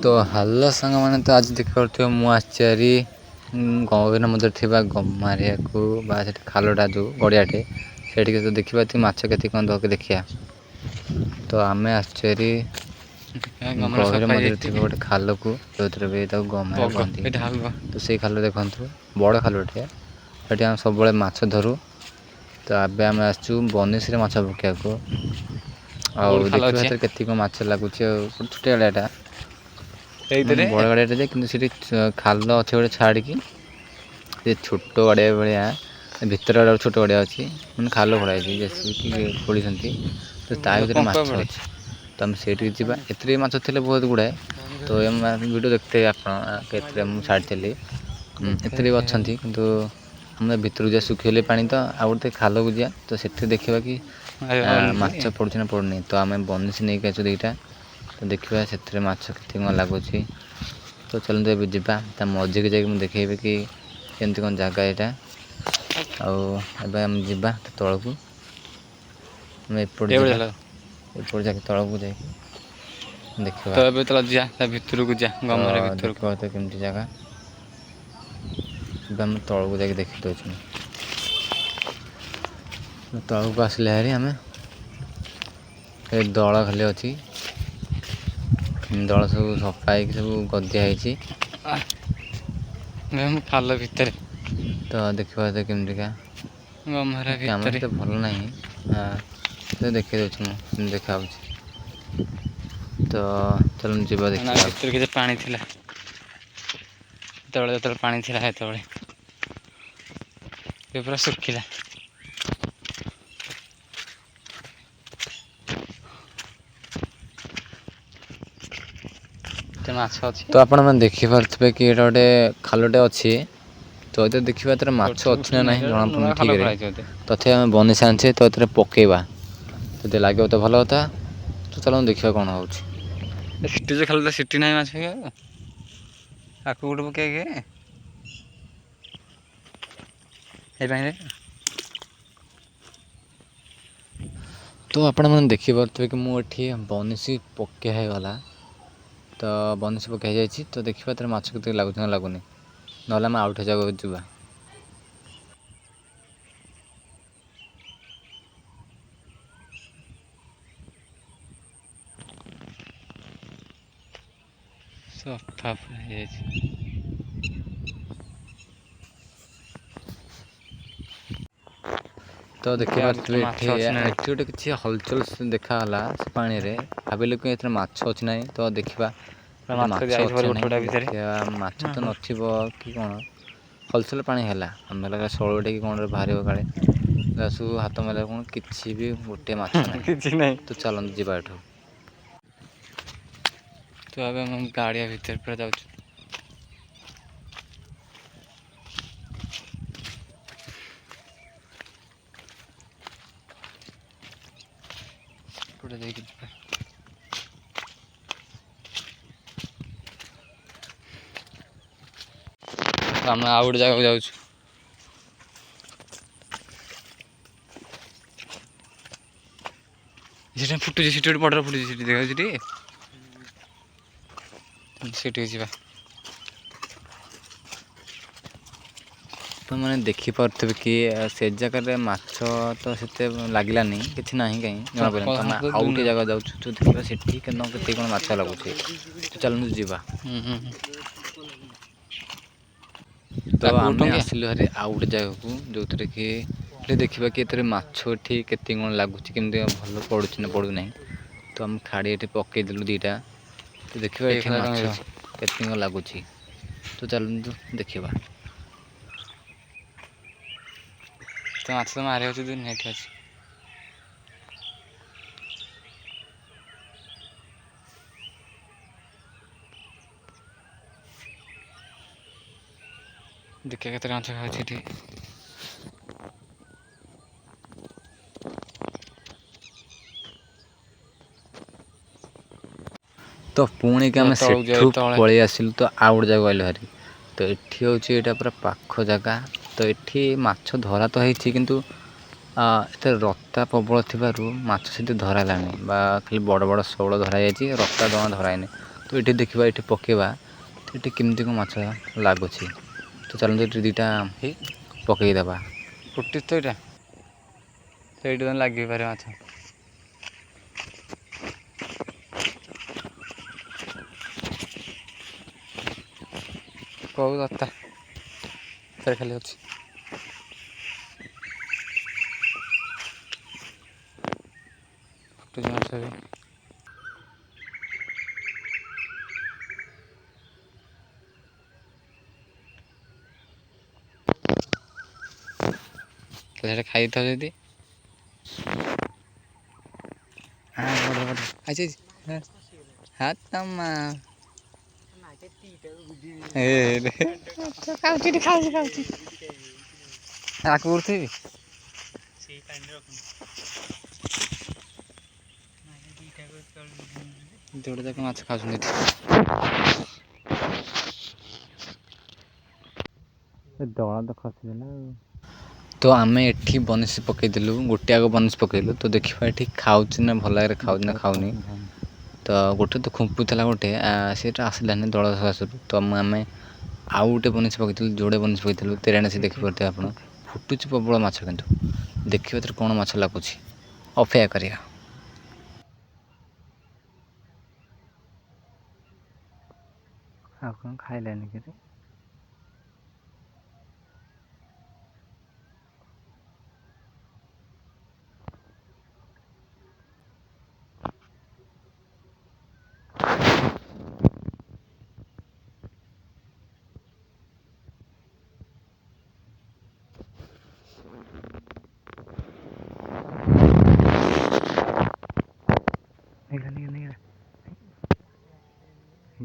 तो हलो सांग मैंने तो आज देखिए मु आश्चर्य गहन मध्य थी गमारिया को खालटा जो गड़ियाटे से तो देखा माछ के कौन धोके देखिया। तो आम आश्चर्य गहन मध्य थी गोटे खाल को जो भी गमार कहती। तो से खाल देखु बड़ खालटे ये आम सब माछ धरू। तो आम आसचु बनिश माछ पकिया को देखिए के माछ लगुच छोटे गाड़ियाटा बड़ गाड़िया कि खाल अच्छे गोटे छाड़ी छोट गाड़िया भाया भितर आड़े छोट गाड़िया अच्छी मैंने खाल भड़ा खोली तो ता भर माछ अच्छे। तो आम से एत माछ थे बहुत गुड़ाए। तो वीडियो देखते आप छाड़ी एत अच्छा कि भितर जा सुखिले पा तो आउ गए खाल को जा तो से देखा कि माछ पड़ुना पड़ूनी। तो आम बनिश नहीं आसु दुईटा तो देखा से माछ के लगुच। तो चलते ए जा मझी की जाकि देखेबे कि केमती कौन जगह यहाँ आम जा तल को एपट जाके तल को जा देखा भितर को जा देखते केमती जगह आम तल को जाके देखी दे तल को आसले हारी आम दल खाली अच्छी दल सब सफा सब गदिया खाल भितर। तो देखा केमतिका कैमरा तो भल ना तो देखी दूँ देखा। तो चल जा देखिए पानी थिला जो पानी थिला पूरा सुखिला। तो आप देखिपे कि गोटे खालटे अच्छी। तो ये देखा तर माछ अच्छी ना ना जना ठीक तथे आम बनिश आने तो ये पकेबा तो लगे तो भल कथा। तो चलो देखा कौन हो सीटी जो खाल सीटी ना माछ आकु गोटे पके तो आपण मैंने देखिपे कि मुझे बनिश पके गला। तो बनिश पकई जाइए तो देखा तर माछ के लगुच ना लगुनि ना आम आउट जगह जा। सफा तो देखा गोटे किसी हलचल देखाला से पानी रे भाविले कि ये माछ अच्छी ना। तो देखा माछ तो नथिबो कि कौन हलचल पानी है आम लगा शौटे कि कौन बाहर काले सब हाथ मेला कौन कि भी गोटे माछ ना। तो चलते जावा एठू। तो अब गाड़िया भीतर पूरा जाऊँ पूरा देखिए आम आउ गोटे जगह जाऊँ फुटुची सीट गोटे बड़ फुटुची सीट देखा सीटी जा। तो मैंने देखिपे कि से जगह माछ तो से लगलानी कि ना कहीं जना पड़े आउ गए जगह जाऊँ तो देखा से कौन माछ लगुच। तो चलते जा। तो आम आसिलु हारी आउ गए जगह को जो कि देखा कि ये माछ ये के कौन लगुच केमती भल पड़ुच ना पड़ू ना। तो आम खाड़ी ये पकईदेलु दुईटा तो देखा ये माछ के लगुच। तो चलते देखा तो माछ तो मारे दुनिया अच्छे देखिए केते माछ खाऊँ। तो पुणी कि आम सेठू पलि आसिलु तो आउ गोटे जगह आइलु हारी। तो ये हूँ यहाँ पूरा पाख जगह। तो ये माछ धरा तो होती किंतु एत रत्ता प्रबल थी माछ से धरालानी खाली बड़ बड़ शौल धरा जाइए रत्ता जमा धराइनि। ତ ଏଠି ଦେଖିବା, ଏଠି ପକାଇବା, ଏଠି କେମିତି କ'ଣ ମାଛ ଲାଗୁଛି। ତ ଚାଲନ୍ତୁ ଏଠି ଦୁଇଟା ପକାଇଦେବା। ଫୁଟିଛି ତ ଏଇଟା, ତ ଏଇଠି ତ ଲାଗିପାରେ ମାଛ। କେଉଁ ଦତ୍ତା ସେଥିରେ ଖାଲି ଅଛି। ଫୁଟୁଛି ମାଛ ବି। ତ ସେଇଟା ଖାଇଥାଉ ଯଦି ଆକୁ କରୁଥିବି ଯୋଉଟା ଯାକ ମାଛ ଖାଉଛନ୍ତି ଦଳ ତ ଖସିଦେଲା। ତ ଆମେ ଏଠି ବନିଶୀ ପକାଇଦେଲୁ, ଗୋଟେ ଆଗ ବନିଶୀ ପକାଇଲୁ। ତ ଦେଖିବା ଏଠି ଖାଉଛି ନା, ଭଲ ଭାବରେ ଖାଉଛି ନା ଖାଉନି। ତ ଗୋଟେ ତ ଖୁମ୍ପୁଥିଲା ଗୋଟେ, ସେଇଟା ଆସିଲାନି ଦଳ ସକାଶରୁ। ତ ଆମେ ଆଉ ଗୋଟେ ବନିଶୀ ପକାଇଥିଲୁ, ଯୋଡ଼େ ବନିଶୀ ପକାଇଥିଲୁ ତେରାଣୀ ଦେଖିପାରୁଥିବେ ଆପଣ। ଫୁଟୁଛି ପ୍ରବଳ ମାଛ, କିନ୍ତୁ ଦେଖିବା ଏଥିରେ କ'ଣ ମାଛ ଲାଗୁଛି, ଅପେକ୍ଷା କରିବା। ଆଉ କ'ଣ ଖାଇଲାନି କି?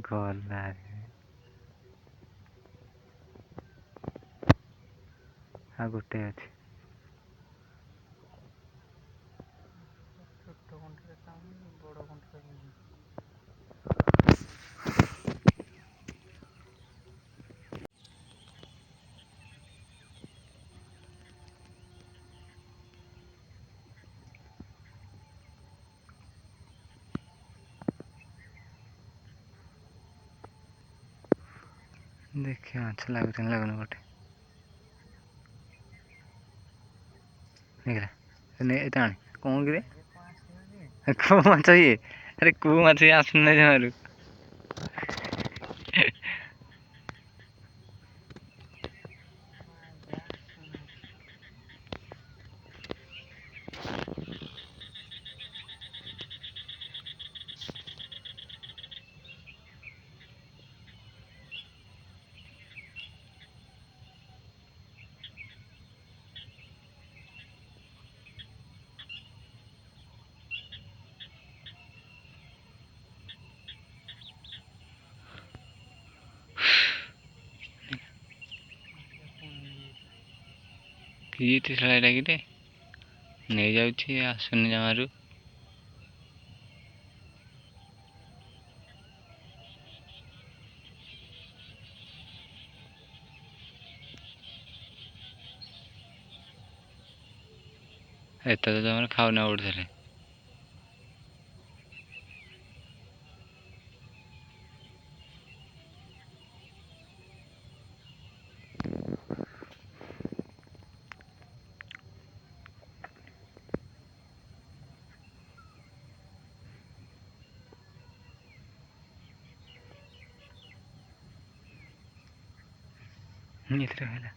ଗଲା ଆଉ ଗୋଟେ ଅଛି। ଦେଖିବା ମାଛ ଲାଗୁଛି ନା ଲାଗୁନି ଗୋଟେ। ଏଇଟା ଆଣେ କ'ଣ କିରେ, କେଉଁ ମାଛ ଇଏ? ଆରେ କେଉଁ ମାଛ ଇଏ ଆସୁନି ଜମାରୁ। କିଏ ଶଳାଟା କିରେ, ନେଇଯାଉଛି, ଆସୁନି ଜମାରୁ। ଏତେ ତ ଜମାରୁ ଖାଉନା ଉଠୁଥିଲେ। ଏଥିରେ ହେଲା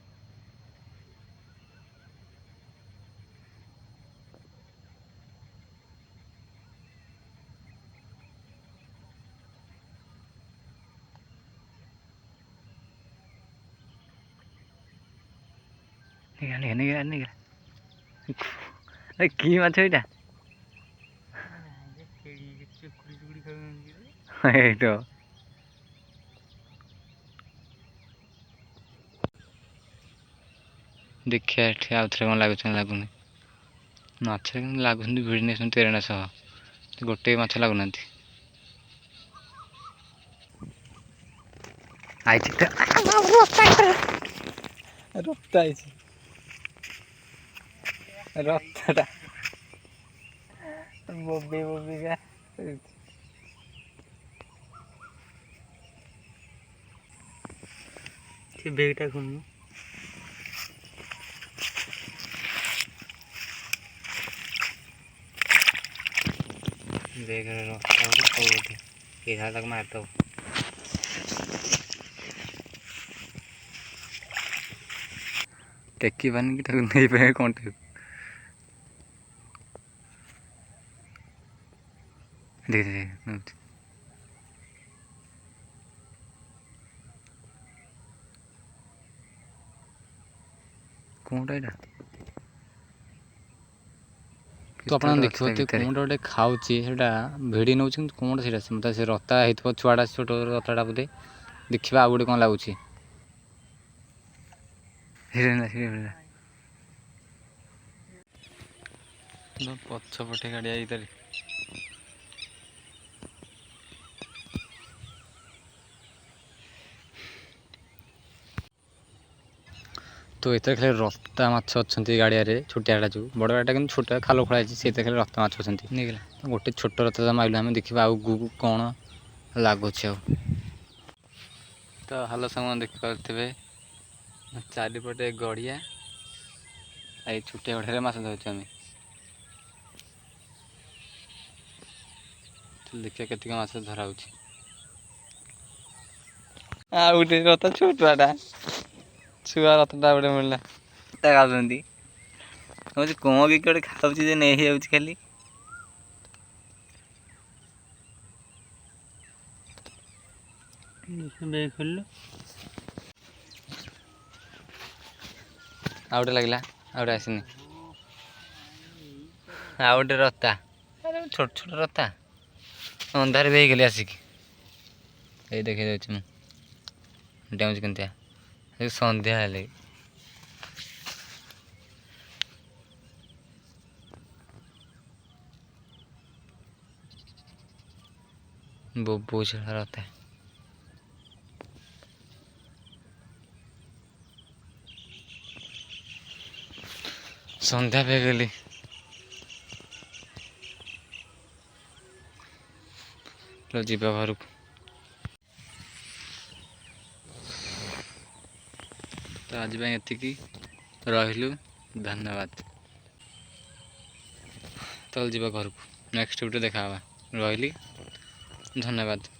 କି ମାଛ ଏଇଟା? ଏଇ ତ ଦେଖିବା ଏଠି ଆଉଥରେ କ'ଣ ଲାଗୁଛି ନା ଲାଗୁନି। ମାଛ କିନ୍ତୁ ଲାଗୁଛନ୍ତି, ଭିଡ଼ି ନେଇଛନ୍ତି ତେରଣା ସହ, ଗୋଟେ ମାଛ ଲାଗୁନାହାନ୍ତି। ଆଇଛି ତ ରକ୍ତ ଆଇଛି, ରକ୍ତଟା ବୋବି ବୋବିକା। ସେ ବେଗଟା ଖୋଲୁନୁ। ବେଗରେ ରଖା ଗୋଟେ କଉ ଗୋଟେ ଏ ଧା ତାକୁ ମାରିଦେବ। ଟେକି ପାନି କି ତାକୁ ନେଇପାରିବେ କଣ୍ଟାକୁ। ଧୀରେ ଧୀରେ ନଉଛି। କୋଉଟା ଏଇଟା? ତ ଆପଣ ଦେଖିପାରୁଥିବେ କୋଉଟା ଗୋଟେ ଖାଉଛି, ସେଇଟା ଭିଡ଼ି ନେଉଛି କିନ୍ତୁ କୋଉଟା ସେଇଟା ମତେ ସେ ରତା ହେଇଥିବ ଛୁଆଟା ଛୋଟ ରତାଟା ବୋଧେ। ଦେଖିବା ଆଉ ଗୋଟେ କ'ଣ ଲାଗୁଛି। ପଛପଟେ ଗାଡ଼ି ଆଇତାରେ ତ ଏଥିରେ ଖାଲି ରକ୍ତା ମାଛ ଅଛନ୍ତି ଗାଡ଼ିଆରେ। ଛୋଟିଆଟା ଯେଉଁ ବଡ଼ ଗାଡ଼ିଟା କିନ୍ତୁ ଛୋଟ ଖାଲ ଖୋଳା ହେଇଛି, ସେଇଥିରେ ଖାଲି ରକ୍ତା ମାଛ ଅଛନ୍ତି। ନେଇଗଲା ଗୋଟେ ଛୋଟ ରକ୍ତା ମାରିଲୁ ଆମେ, ଦେଖିବା ଆଗକୁ କ'ଣ ଲାଗୁଛି। ଆଉ ତ ହାଲୋ ସାଙ୍ଗମାନେ ଦେଖିପାରୁଥିବେ ଚାରିପଟେ ଗଡ଼ିଆ, ଏଇ ଛୋଟିଆ ଗଡ଼ିଆରେ ମାଛ ଧରୁଛୁ ଆମେ। ଦେଖିବା କେତିକି ମାଛ ଧରା ହଉଛି। ଆଉ ଗୋଟେ ରତା ଛୋଟଟା ଛୁଆ ରଥଟା ଗୋଟେ ମିଳିଲା ଖାଉଛନ୍ତି। କହୁଛି କ'ଣ ବି ଗୋଟେ ଖାଉଛି ଯେ ନେଇ ହେଇଯାଉଛି ଖାଲି। ବେଗ ଖୋଲିଲୁ। ଆଉ ଗୋଟେ ଲାଗିଲା, ଆଉ ଗୋଟେ ଆସିନି। ଆଉ ଗୋଟେ ରତା, ଛୋଟ ଛୋଟ ରତା ଅନ୍ଧାରେ ବି ହେଇଗଲି ଆସିକି। ଏଇ ଦେଖେଇ ଦେଉଛି ମୁଁ ଡେଉଁଛି କେମିତିଆ ସନ୍ଧ୍ୟା ହେଲେ। ବୋବୋ ଛଡ଼ା ରତା। ସନ୍ଧ୍ୟା ହେଇଗଲି। ଯିବା ଘରକୁ। ତ ଆଜି ପାଇଁ ଏତିକି, ରହିଲୁ, ଧନ୍ୟବାଦ। ତାହେଲେ ଯିବା ଘରକୁ, ନେକ୍ସଟ ଭିଡ଼ିଓ ଦେଖା ହେବା। ରହିଲି, ଧନ୍ୟବାଦ।